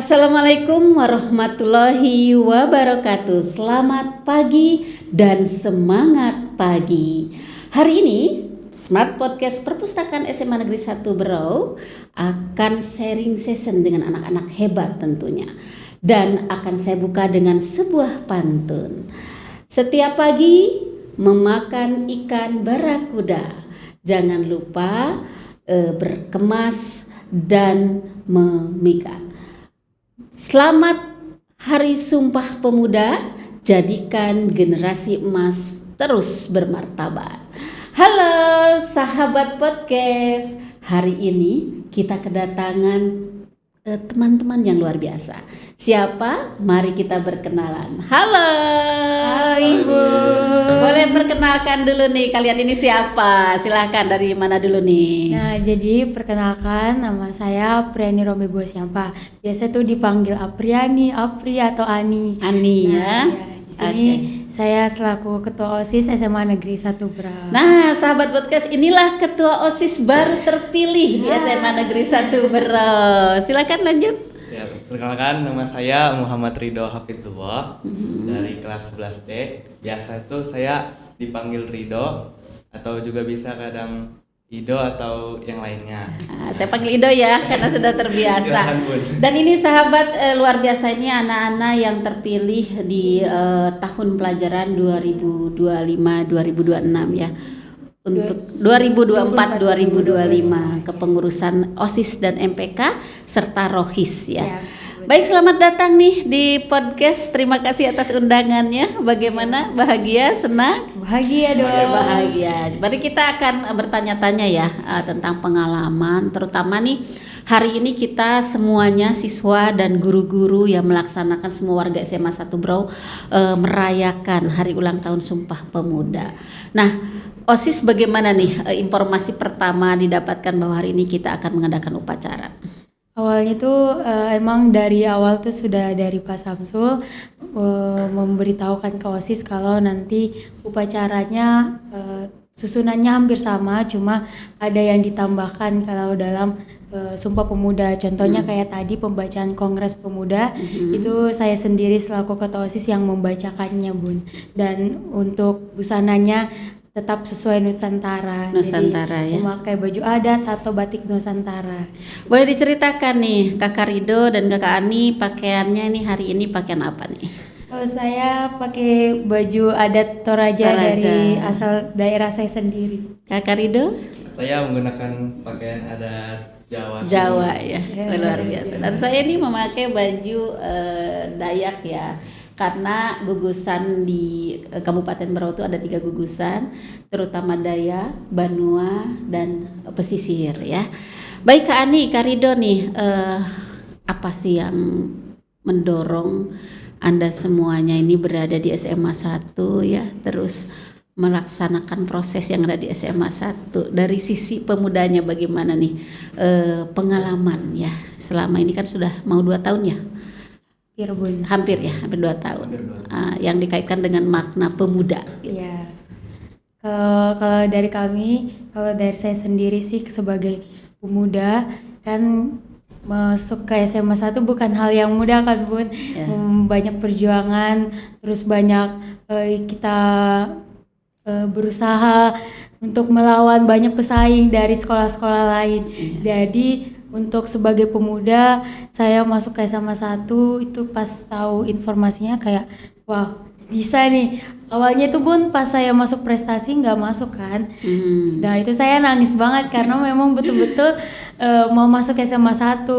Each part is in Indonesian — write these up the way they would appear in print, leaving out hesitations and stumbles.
Assalamualaikum warahmatullahi wabarakatuh. Selamat pagi dan semangat pagi. Hari ini Smart Podcast Perpustakaan SMA Negeri 1 Berau akan sharing session dengan anak-anak hebat tentunya. Dan akan saya buka dengan sebuah pantun. Setiap pagi memakan ikan barakuda. Jangan lupa berkemas dan memikak. Selamat Hari Sumpah Pemuda, jadikan generasi emas terus bermartabat. Halo sahabat podcast, hari ini kita kedatangan teman-teman yang luar biasa. Siapa? Mari kita berkenalan. Halo Ibu. Boleh perkenalkan dulu nih, kalian ini siapa? Silahkan, dari mana dulu nih? Nah, jadi perkenalkan, nama saya Apriani Romi Bosiampa. Biasa tuh dipanggil Apriani, Apri atau Ani. Ani ya. Di sini saya selaku Ketua OSIS SMA Negeri 1 Berau. Nah, sahabat podcast, inilah Ketua OSIS baru terpilih di SMA Negeri 1 Berau. Silakan lanjut. Ya, perkenalkan, nama saya Muhammad Ridho Hafizullah dari kelas 11D. Biasa itu saya dipanggil Ridho atau juga bisa kadang Ido atau yang lainnya. Nah, saya panggil Ido ya karena sudah terbiasa. Silakan, Bun. Dan ini sahabat luar biasa, ini anak-anak yang terpilih di tahun pelajaran 2025-2026 ya. Untuk 2024-2025 kepengurusan OSIS dan MPK serta ROHIS ya. Baik, selamat datang nih di podcast. Terima kasih atas undangannya. Bagaimana? Bahagia, senang? Bahagia dong. Bahagia. Mari kita akan bertanya-tanya ya tentang pengalaman, terutama nih hari ini kita semuanya siswa dan guru-guru yang melaksanakan, semua warga SMA 1 Berau merayakan hari ulang tahun Sumpah Pemuda. Nah, OSIS bagaimana nih informasi pertama didapatkan bahwa hari ini kita akan mengadakan upacara? Awalnya tuh emang dari awal tuh sudah dari Pak Samsul memberitahukan ke OSIS kalau nanti upacaranya susunannya hampir sama, cuma ada yang ditambahkan kalau dalam Sumpah Pemuda. Contohnya kayak tadi pembacaan Kongres Pemuda, itu saya sendiri selaku Ketua OSIS yang membacakannya, Bun. Dan untuk busananya tetap sesuai Nusantara. Nusantara jadi, ya. memakai baju adat atau batik Nusantara. Boleh diceritakan nih Kakak Ridho dan Kakak Ani, pakaiannya nih hari ini pakaian apa nih? Kalau saya pakai baju adat Toraja dari asal daerah saya sendiri. Kakak Ridho? Saya menggunakan pakaian adat Jawa. Jawa ya, luar biasa. Dan saya ini memakai baju Dayak ya, karena gugusan di Kabupaten Berau itu ada 3 gugusan, terutama Dayak, Banua, dan pesisir ya. Baik Kak Ani, Kak Ridho nih, apa sih yang mendorong Anda semuanya ini berada di SMA 1 ya, terus melaksanakan proses yang ada di SMA 1. Dari sisi pemudanya bagaimana nih pengalaman ya, selama ini kan sudah mau 2 tahun ya? Hampir 2 tahun. Yang dikaitkan dengan makna pemuda gitu. Iya. Kalau dari kami, kalau dari saya sendiri sih sebagai pemuda kan masuk ke SMA 1 bukan hal yang mudah kan, Bun. Banyak perjuangan, terus banyak kita berusaha untuk melawan banyak pesaing dari sekolah-sekolah lain. Jadi untuk sebagai pemuda, saya masuk ke SMA 1 itu pas tahu informasinya kayak wah, bisa nih. Awalnya tuh, Bun, pas saya masuk prestasi nggak masuk kan. Nah, itu saya nangis banget karena memang betul-betul mau masuk SMA 1.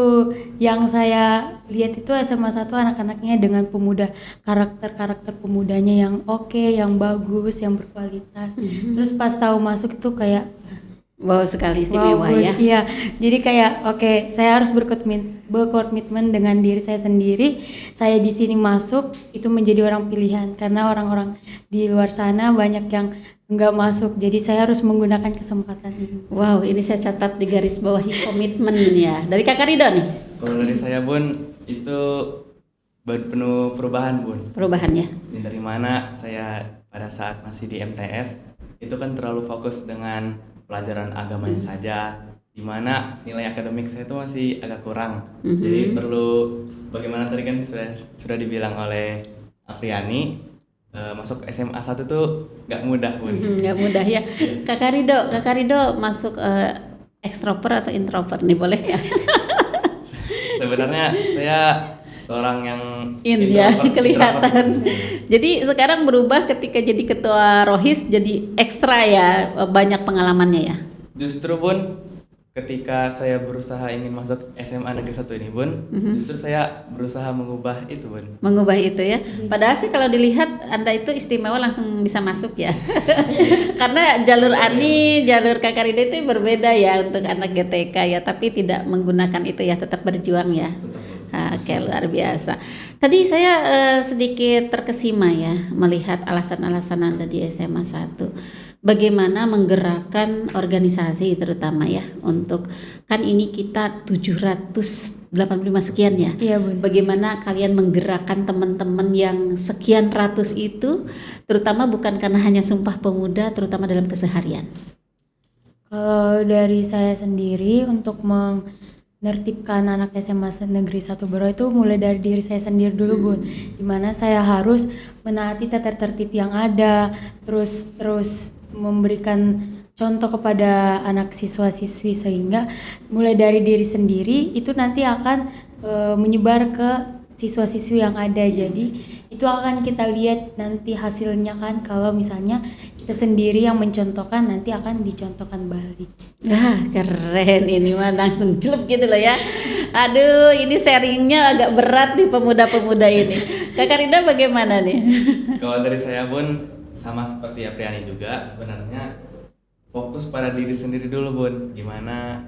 Yang saya lihat itu SMA 1 anak-anaknya dengan pemuda, karakter pemudanya yang oke, yang bagus, yang berkualitas. Terus pas tahu masuk itu kayak wow sekali, istimewa ya. Iya, jadi kayak oke, saya harus berkomitmen dengan diri saya sendiri. Saya di sini masuk itu menjadi orang pilihan karena orang-orang di luar sana banyak yang nggak masuk. Jadi saya harus menggunakan kesempatan ini. Wow, ini saya catat di garis bawahi komitmen ya. Dari Kakak Ridho nih? Kalau dari saya, Bun, itu penuh perubahan, Bun. Perubahan ya. Dari mana saya pada saat masih di MTS itu kan terlalu fokus dengan pelajaran agamanya saja. dimana nilai akademik saya itu masih agak kurang. Jadi perlu, bagaimana tadi kan sudah dibilang oleh Apriani, masuk SMA 1 tuh nggak mudah Bun. Nggak mudah ya. Kakak Rido masuk ekstrovert atau introvert nih, boleh ya? Sebenarnya saya seorang yang Ya, introvert. kelihatan. Jadi sekarang berubah ketika jadi ketua Rohis, jadi ekstra ya, banyak pengalamannya ya. Justru Bun, ketika saya berusaha ingin masuk SMA Negeri 1 ini Bun, justru saya berusaha mengubah itu Bun. Mengubah itu ya. Padahal sih kalau dilihat Anda itu istimewa, langsung bisa masuk ya. Karena jalur Ani, jalur Kakak Rido itu berbeda ya untuk anak GTK ya, tapi tidak menggunakan itu ya, tetap berjuang ya. Oke, luar biasa. Tadi saya sedikit terkesima ya melihat alasan-alasan Anda di SMA 1. Bagaimana menggerakkan organisasi terutama ya, untuk kan ini kita 785 sekian ya. Iya Bun. Bagaimana kalian menggerakkan teman-teman yang sekian ratus itu, terutama bukan karena hanya Sumpah Pemuda, terutama dalam keseharian. Kalau dari saya sendiri untuk menertibkan anak SMA Negeri 1 Bero itu mulai dari diri saya sendiri dulu Bun, dimana saya harus menaati tata tertib yang ada, terus memberikan contoh kepada anak siswa-siswi, sehingga mulai dari diri sendiri itu nanti akan menyebar ke siswa-siswi yang ada. Jadi itu akan kita lihat nanti hasilnya kan, kalau misalnya kita sendiri yang mencontohkan, nanti akan dicontohkan balik. Keren, ini mah langsung celup gitu loh ya. Aduh, ini sharingnya agak berat nih pemuda-pemuda ini. Kakak Rido bagaimana nih? Kalau dari saya Bun, sama seperti Apriani juga, sebenarnya fokus pada diri sendiri dulu Bun. Gimana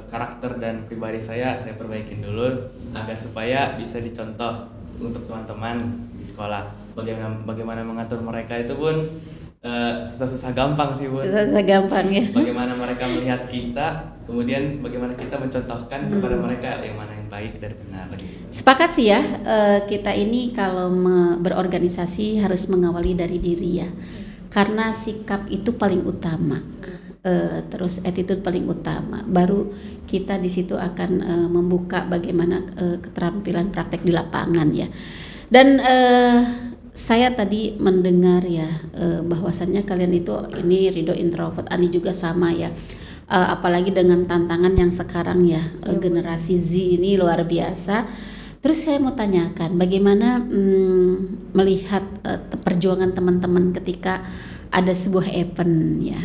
karakter dan pribadi saya perbaikin dulu agar supaya bisa dicontoh untuk teman-teman di sekolah. Bagaimana mengatur mereka itu Bun, susah-susah gampang sih Bun. Susah gampang ya. Bagaimana mereka melihat kita, kemudian bagaimana kita mencontohkan kepada mereka yang mana yang baik dan benar gitu. Sepakat sih ya, kita ini kalau berorganisasi harus mengawali dari diri ya, karena sikap itu paling utama, terus attitude paling utama, baru kita di situ akan membuka bagaimana keterampilan praktek di lapangan ya. Dan saya tadi mendengar ya, bahwasannya kalian itu, ini Rido introvert, Ani juga sama ya. Apalagi dengan tantangan yang sekarang ya, generasi Z ini luar biasa. Terus saya mau tanyakan, bagaimana melihat perjuangan teman-teman ketika ada sebuah event ya?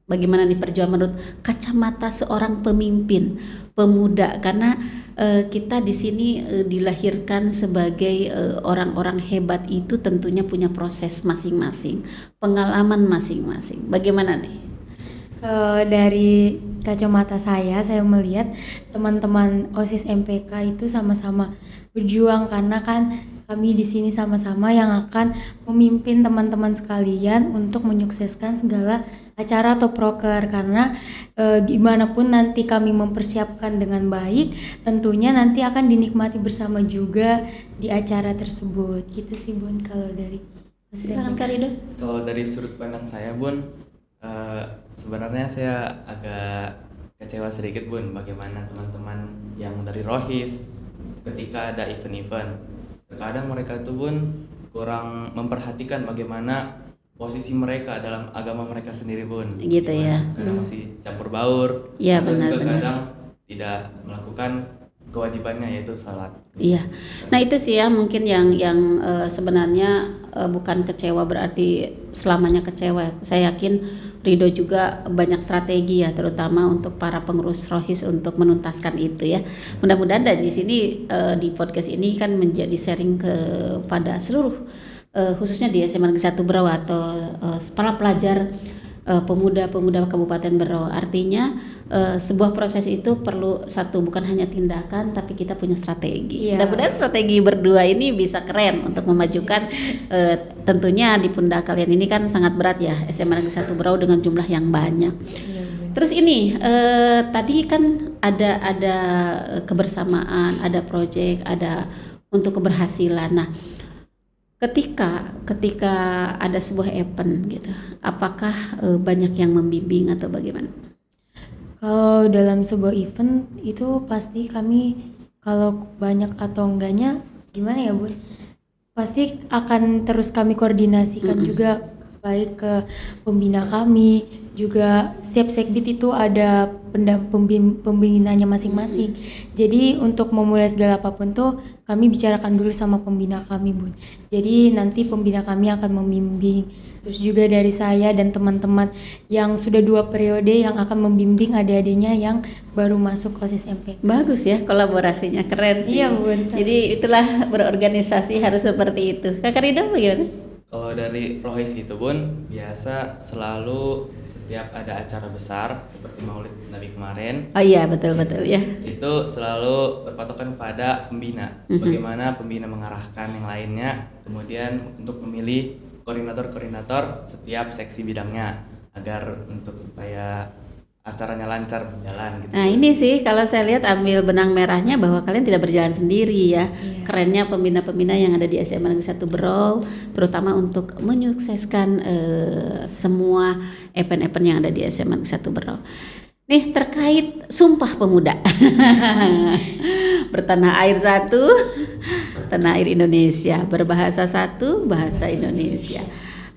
Bagaimana nih perjuangan menurut kacamata seorang pemimpin pemuda? Karena kita di sini dilahirkan sebagai orang-orang hebat, itu tentunya punya proses masing-masing, pengalaman masing-masing. Bagaimana nih? Dari kacamata saya melihat teman-teman OSIS MPK itu sama-sama berjuang, karena kan kami di sini sama-sama yang akan memimpin teman-teman sekalian untuk menyukseskan segala acara atau proker. Karena gimana pun nanti kami mempersiapkan dengan baik, tentunya nanti akan dinikmati bersama juga di acara tersebut. Gitu sih Bun kalau dari Silakan Kak Rido. Kalau dari sudut pandang saya Bun, sebenarnya saya agak kecewa sedikit Bun, bagaimana teman-teman yang dari Rohis ketika ada event-event, terkadang mereka tuh Bun kurang memperhatikan bagaimana posisi mereka dalam agama mereka sendiri Bun. Gitu ya. Kadang masih campur baur, Iya, atau juga benar-benar. kadang tidak melakukan kewajibannya, yaitu sholat. Iya. Nah itu sih ya mungkin yang sebenarnya bukan kecewa berarti selamanya kecewa. Saya yakin Rido juga banyak strategi ya, terutama untuk para pengurus Rohis untuk menuntaskan itu ya. Mudah-mudahan dari sini di podcast ini kan menjadi sharing kepada seluruh khususnya di SMA Negeri 1 Berau atau para pelajar pemuda-pemuda Kabupaten Berau. Artinya sebuah proses itu perlu satu, bukan hanya tindakan, tapi kita punya strategi. Iya. Mudah-mudahan strategi berdua ini bisa keren untuk memajukan, tentunya di pundak kalian ini kan sangat berat ya, SMA Negeri 1 Berau dengan jumlah yang banyak. Iya, Bun. Terus ini tadi kan ada kebersamaan, ada proyek, ada untuk keberhasilan. Nah, ketika ada sebuah event gitu, apakah banyak yang membimbing atau bagaimana? Kalau dalam sebuah event itu pasti kami kalau banyak atau enggaknya gimana ya Bun? Pasti akan terus kami koordinasikan juga baik ke pembina kami, juga setiap sekbid itu ada pembinanya masing-masing. Jadi untuk memulai segala apapun tuh kami bicarakan dulu sama pembina kami Bun. Jadi nanti pembina kami akan membimbing. Terus juga dari saya dan teman-teman yang sudah 2 periode yang akan membimbing adik-adiknya yang baru masuk OSIS MPK. Bagus ya kolaborasinya, keren sih. Iya, Bun. Jadi itulah berorganisasi harus seperti itu. Kakak Rido bagaimana? Kalau dari Rohis itu Bun, biasa selalu setiap ada acara besar seperti Maulid Nabi kemarin, Oh iya, betul-betul ya. itu selalu berpatokan pada pembina. Bagaimana pembina mengarahkan yang lainnya, kemudian untuk memilih koordinator-koordinator setiap seksi bidangnya agar untuk supaya acaranya lancar berjalan gitu. Nah ini sih kalau saya lihat ambil benang merahnya bahwa kalian tidak berjalan sendiri ya. Kerennya pembina-pembina yang ada di SMA Negeri 1 Berau, terutama untuk menyukseskan semua event-event yang ada di SMA Negeri 1 Berau. Nih terkait Sumpah Pemuda bertanah air satu, tanah air Indonesia, berbahasa satu, bahasa Indonesia.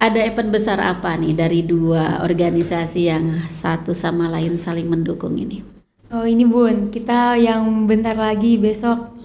Ada event besar apa nih dari 2 organisasi yang satu sama lain saling mendukung ini? Oh ini Bun, kita yang bentar lagi besok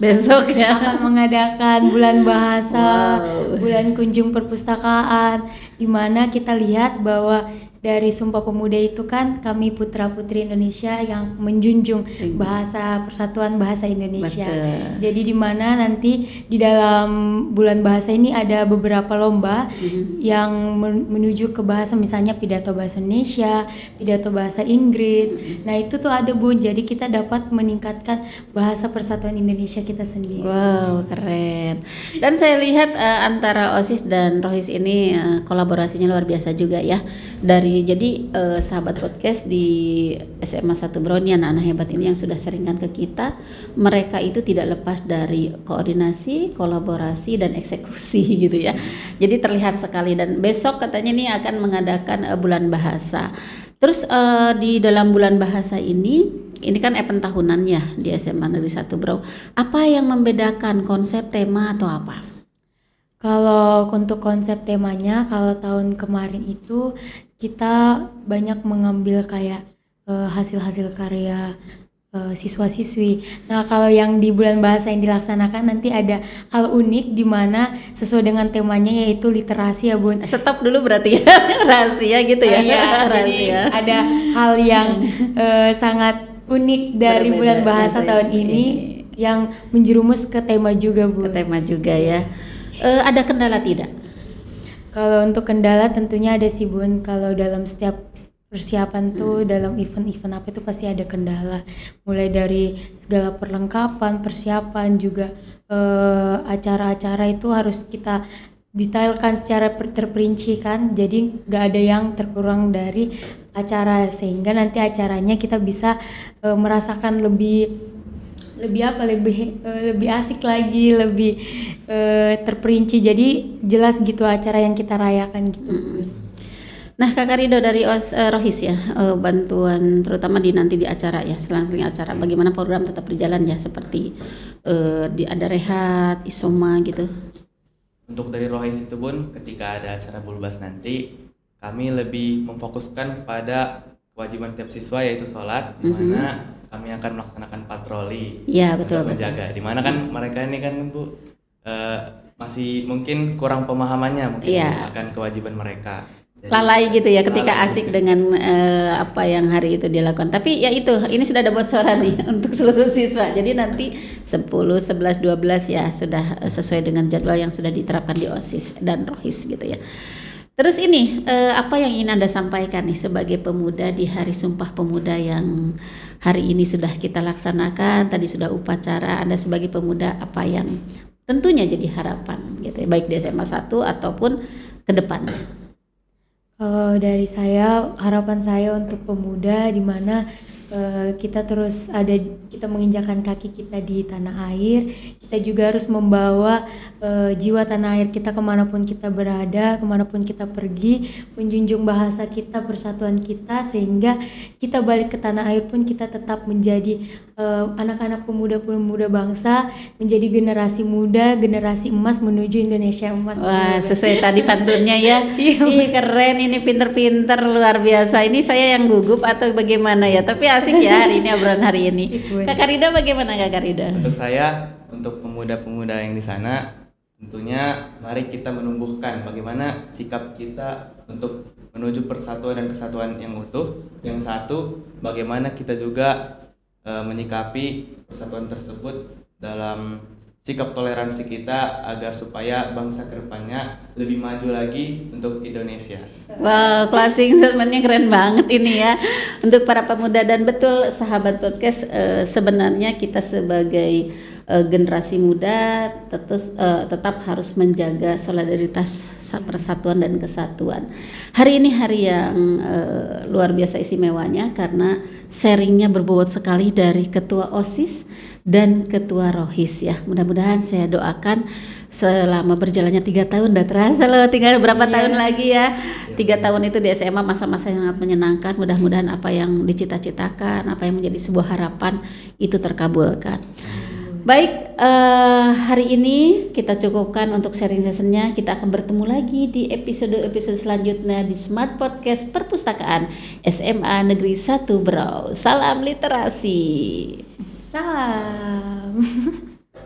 Ya. akan mengadakan bulan bahasa, Wow. bulan kunjung perpustakaan, di mana kita lihat bahwa dari Sumpah Pemuda itu kan kami putra-putri Indonesia yang menjunjung bahasa persatuan bahasa Indonesia. Betul. Jadi di mana nanti di dalam bulan bahasa ini ada beberapa lomba yang menuju ke bahasa, misalnya pidato bahasa Indonesia, pidato bahasa Inggris. Nah itu tuh ada Bun, jadi kita dapat meningkatkan bahasa persatuan Indonesia kita sendiri. Wow, keren. Dan saya lihat antara OSIS dan Rohis ini kolaborasinya luar biasa juga ya. Jadi sahabat podcast di SMA 1 Berau ini anak-anak hebat ini yang sudah seringkan ke kita, mereka itu tidak lepas dari koordinasi, kolaborasi dan eksekusi gitu ya. Jadi terlihat sekali dan besok katanya ini akan mengadakan bulan bahasa. Terus di dalam bulan bahasa ini kan event tahunan ya di SMA Negeri 1 Berau. Apa yang membedakan konsep, tema atau apa? Kalau untuk konsep temanya, kalau tahun kemarin itu kita banyak mengambil kayak hasil-hasil karya siswa-siswi. Nah kalau yang di bulan bahasa yang dilaksanakan nanti ada hal unik di mana sesuai dengan temanya yaitu literasi ya Bun. Stop dulu berarti ya. Rahasia gitu ya. Iya, jadi Rahasia. ada hal yang sangat unik dari Berbeda bulan bahasa bahasa tahun ini yang menjerumus ke tema juga Ke Bun. tema juga ya. Ada kendala tidak? Kalau untuk kendala tentunya ada sih Bun. Kalau dalam setiap persiapan tuh dalam event-event apa itu pasti ada kendala. Mulai dari segala perlengkapan, persiapan juga acara-acara itu harus kita detailkan secara terperinci kan. Jadi nggak ada yang terkurang dari acara sehingga nanti acaranya kita bisa merasakan lebih asik lagi, lebih terperinci. Jadi jelas gitu acara yang kita rayakan gitu. Nah, Kakak Rido dari Rohis ya, bantuan terutama nanti di acara ya, selang-seling acara. Bagaimana program tetap berjalan ya, seperti ada rehat, isoma gitu. Untuk dari Rohis itu Bun, ketika ada acara Bulbas nanti, kami lebih memfokuskan kepada kewajiban tiap siswa yaitu sholat, di mana kami akan melaksanakan patroli. Iya, betul, untuk menjaga. Di mana kan mereka ini kan Bu masih mungkin kurang pemahamannya mungkin akan kewajiban mereka. Jadi, lalai gitu ya ketika lalai asik mungkin. dengan apa yang hari itu dilakukan. Tapi ya itu, ini sudah ada bocoran nih untuk seluruh siswa. Jadi nanti 10, 11, 12 ya sudah sesuai dengan jadwal yang sudah diterapkan di OSIS dan Rohis gitu ya. Terus ini apa yang ingin Anda sampaikan nih sebagai pemuda di Hari Sumpah Pemuda yang hari ini sudah kita laksanakan, tadi sudah upacara. Anda sebagai pemuda apa yang tentunya jadi harapan gitu ya, baik di SMA 1 ataupun ke depannya. Kalau dari saya, harapan saya untuk pemuda di mana kita kita menginjakan kaki kita di tanah air, kita juga harus membawa jiwa tanah air kita kemanapun kita berada, kemanapun kita pergi, menjunjung bahasa kita, persatuan kita, sehingga kita balik ke tanah air pun kita tetap menjadi anak-anak pemuda-pemuda bangsa, menjadi generasi muda, generasi emas menuju Indonesia emas. Wah, sesuai tadi pantunnya ya. Ih, keren, ini pinter-pinter, luar biasa. Ini saya yang gugup atau bagaimana ya? Tapi asik ya hari ini, obrolan hari ini. Kakak Rida bagaimana Kakak Rida? Untuk saya, untuk pemuda-pemuda yang di sana, tentunya mari kita menumbuhkan bagaimana sikap kita untuk menuju persatuan dan kesatuan yang utuh. Yang satu, bagaimana kita juga menyikapi persatuan tersebut dalam sikap toleransi kita agar supaya bangsa kedepannya lebih maju lagi untuk Indonesia. Wow, closing statementnya keren banget ini ya untuk para pemuda. Dan betul sahabat podcast, sebenarnya kita sebagai generasi muda tetap harus menjaga solidaritas, persatuan dan kesatuan. Hari ini hari yang luar biasa istimewanya karena sharingnya berbobot sekali dari Ketua OSIS dan Ketua Rohis ya. Mudah-mudahan saya doakan selama berjalannya 3 tahun, udah terasa loh tinggal berapa tahun lagi ya. 3 tahun itu di SMA masa-masa yang sangat menyenangkan. Mudah-mudahan apa yang dicita-citakan, apa yang menjadi sebuah harapan itu terkabulkan. Baik, hari ini kita cukupkan untuk sharing sessionnya. Kita akan bertemu lagi di episode-episode selanjutnya di Smart Podcast Perpustakaan SMA Negeri 1 Berau. Salam literasi. Salam.